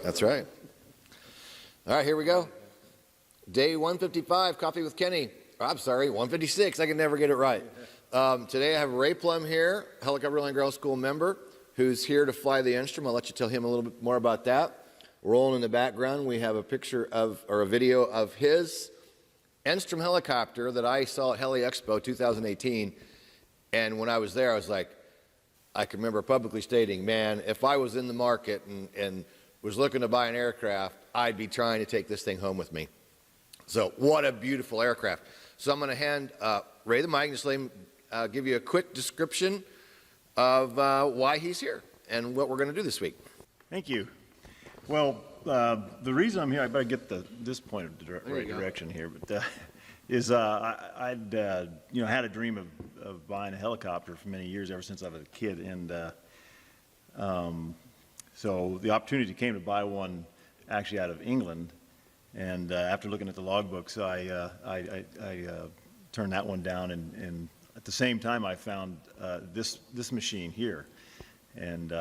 That's right. All right, here we go. Day 155, Coffee with Kenny. I'm sorry, 156. I can never get it right. Today I have Ray Plum here, Helicopter Line Ground School member, who's here to fly the Enstrom. I'll let you tell him a little bit more about that. Rolling in the background, we have a picture of, or a video of his Enstrom helicopter that I saw at Heli Expo 2018. And when I was there, I was like, I can remember publicly stating, man, if I was in the market and was looking to buy an aircraft, I'd be trying to take this thing home with me. So what a beautiful aircraft. So I'm going to hand Ray the mic and just let him give you a quick description of why he's here and what we're going to do this week. Thank you. Well, the reason I'm here, I better get this point of direction here, but is I'd had a dream of buying a helicopter for many years, ever since I was a kid, and so the opportunity came to buy one actually out of England, and after looking at the logbooks, I turned that one down, and at the same time I found this machine here, and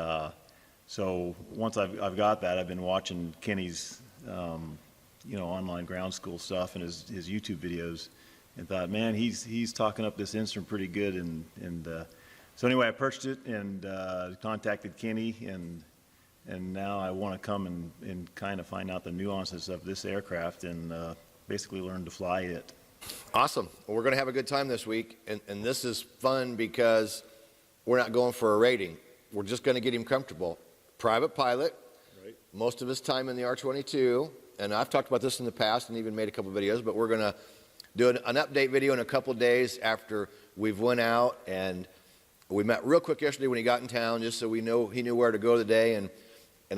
so once I've got that, I've been watching Kenny's online ground school stuff and his YouTube videos, and thought, man, he's talking up this Enstrom pretty good, and so anyway, I purchased it and contacted Kenny, and now I want to come and kind of find out the nuances of this aircraft and basically learn to fly it. Awesome. Well, we're going to have a good time this week, and this is fun because we're not going for a rating. We're just going to get him comfortable. Private pilot, right. Most of his time in the R-22, and I've talked about this in the past and even made a couple videos, but we're going to do an update video in a couple days after we've went out, and we met real quick yesterday when he got in town, just so he knew where to go today, and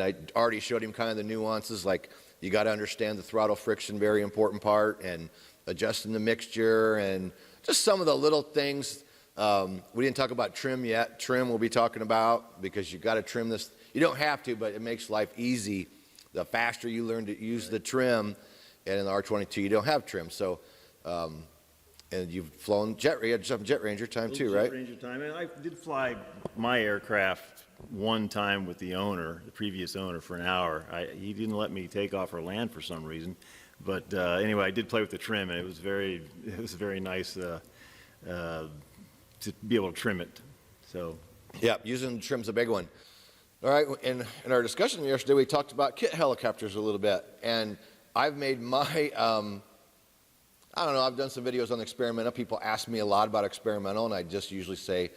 I already showed him kind of the nuances, like you got to understand the throttle friction, very important part, and adjusting the mixture, and just some of the little things. We didn't talk about trim yet. Trim we'll be talking about, because you got to trim this. You don't have to, but it makes life easy. The faster you learn to use the trim, and in the R-22 you don't have trim. So, and you've flown jet, you had some Jet Ranger time too, right? Jet Ranger time, and I did fly my aircraft one time with the owner, the previous owner, for an hour. He didn't let me take off or land for some reason, but anyway, I did play with the trim, and it was very nice to be able to trim it. So, yeah, using trim's a big one. All right, in our discussion yesterday, we talked about kit helicopters a little bit, and I've made my, I don't know, I've done some videos on experimental. People ask me a lot about experimental, and I just usually say,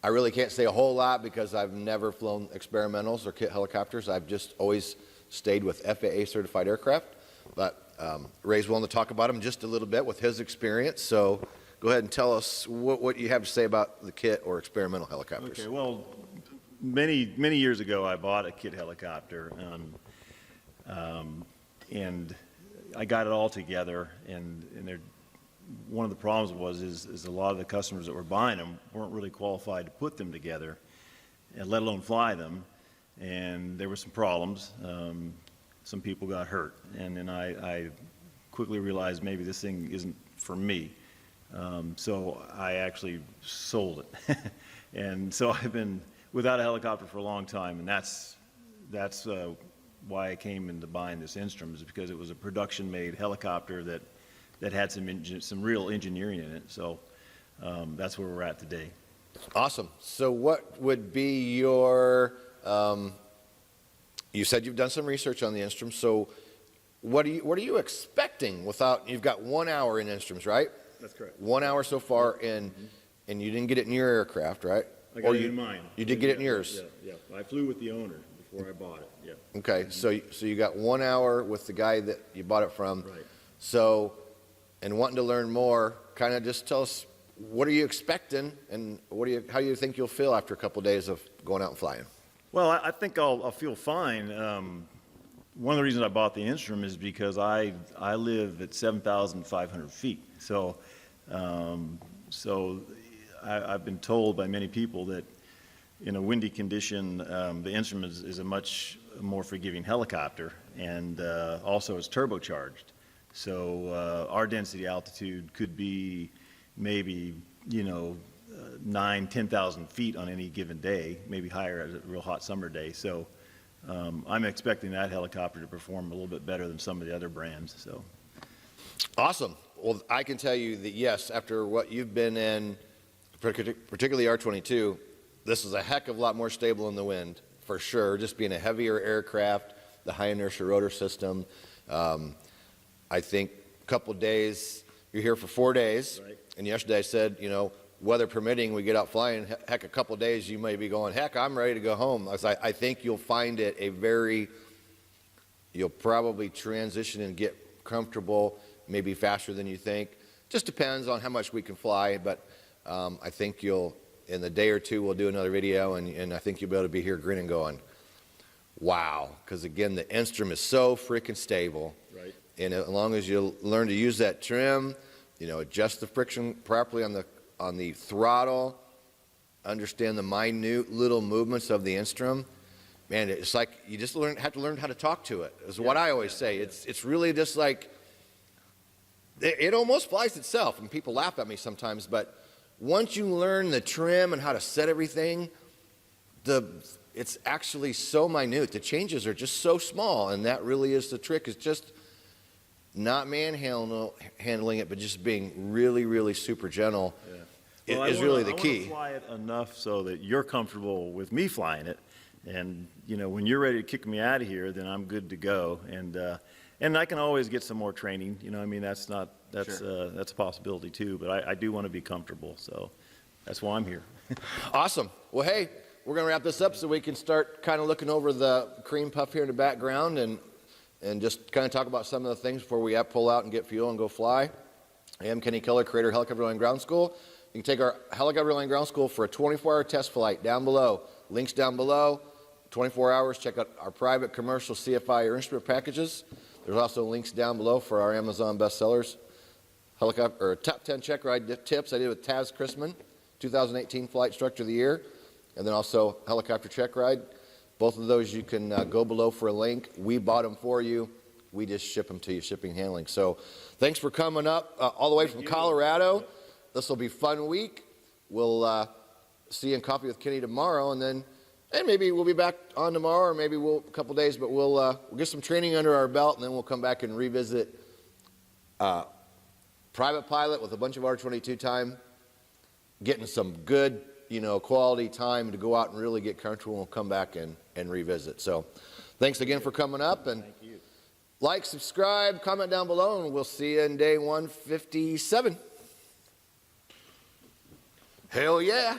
I really can't say a whole lot because I've never flown experimentals or kit helicopters. I've just always stayed with FAA certified aircraft, but Ray's willing to talk about them just a little bit with his experience, so go ahead and tell us what you have to say about the kit or experimental helicopters. Okay, well, many years ago, I bought a kit helicopter, and I got it all together. And one of the problems is a lot of the customers that were buying them weren't really qualified to put them together, and let alone fly them. And there were some problems. Some people got hurt, and then I quickly realized maybe this thing isn't for me. So I actually sold it, and so I've been without a helicopter for a long time, and that's why I came into buying this Enstrom, is because it was a production-made helicopter that had some real engineering in it. So that's where we're at today. Awesome. So what would be your? You said you've done some research on the Enstrom. So what are you expecting? You've got 1 hour in Enstroms, right? That's correct. 1 hour so far, and you didn't get it in your aircraft, right? I got it in mine. You did get it in yours? Yeah. I flew with the owner before I bought it, yeah. Okay, so you got 1 hour with the guy that you bought it from. Right. So, and wanting to learn more, kind of just tell us, what are you expecting, and how do you think you'll feel after a couple of days of going out and flying? Well, I think I'll feel fine. One of the reasons I bought the Enstrom is because I live at 7,500 feet. So, I've been told by many people that in a windy condition, the Enstrom is a much more forgiving helicopter, and also it's turbocharged. So our density altitude could be maybe, 9,000 to 10,000 feet on any given day, maybe higher as a real hot summer day. So I'm expecting that helicopter to perform a little bit better than some of the other brands, so. Awesome. Well, I can tell you that, yes, after what you've been in, particularly R-22, this is a heck of a lot more stable in the wind, for sure, just being a heavier aircraft, the high inertia rotor system. I think a couple days, you're here for 4 days, Right. and yesterday I said, you know, weather permitting, we get out flying, heck, a couple days you may be going, heck, I'm ready to go home. I think you'll find it you'll probably transition and get comfortable maybe faster than you think. Just depends on how much we can fly, but I think in the day or two, we'll do another video, and I think you'll be able to be here grinning going, wow, because again, the Enstrom is so freaking stable. Right. And as long as you learn to use that trim, you know, adjust the friction properly on the throttle, understand the minute little movements of the Enstrom, man, it's like you just have to learn how to talk to it, is what I always say. It's really just like, it almost flies itself, and people laugh at me sometimes, but once you learn the trim and how to set everything, it's actually so minute. The changes are just so small, and that really is the trick, is just not handling it, but just being really, really super gentle. Yeah. Is really the key. I want to fly it enough so that you're comfortable with me flying it, and you know, when you're ready to kick me out of here, then I'm good to go. And I can always get some more training. You know, I mean, that's a possibility too. But I do want to be comfortable, so that's why I'm here. Awesome. Well, hey, we're going to wrap this up so we can start kind of looking over the cream puff here in the background and just kind of talk about some of the things before we pull out and get fuel and go fly. I am Kenny Keller, creator of Helicopter Line Ground School. You can take our Helicopter Line Ground School for a 24-hour test flight down below. Links down below. 24 hours. Check out our private, commercial, CFI, or instrument packages. There's also links down below for our Amazon bestsellers. Helicopter or top 10 check ride tips I did with Taz Chrisman, 2018 Flight Instructor of the Year, and then also helicopter check ride. Both of those you can go below for a link. We bought them for you. We just ship them to you, shipping handling. So thanks for coming up all the way from Colorado. This will be a fun week. We'll see you in Coffee with Kenny tomorrow, and maybe we'll be back on tomorrow, or maybe a couple days, but we'll get some training under our belt, and then we'll come back and revisit private pilot with a bunch of R-22 time, getting some good, quality time to go out and really get comfortable, and we'll come back and revisit. So thanks again for coming up, and Thank you. like, subscribe, comment down below, and we'll see you in day 157. Hell yeah.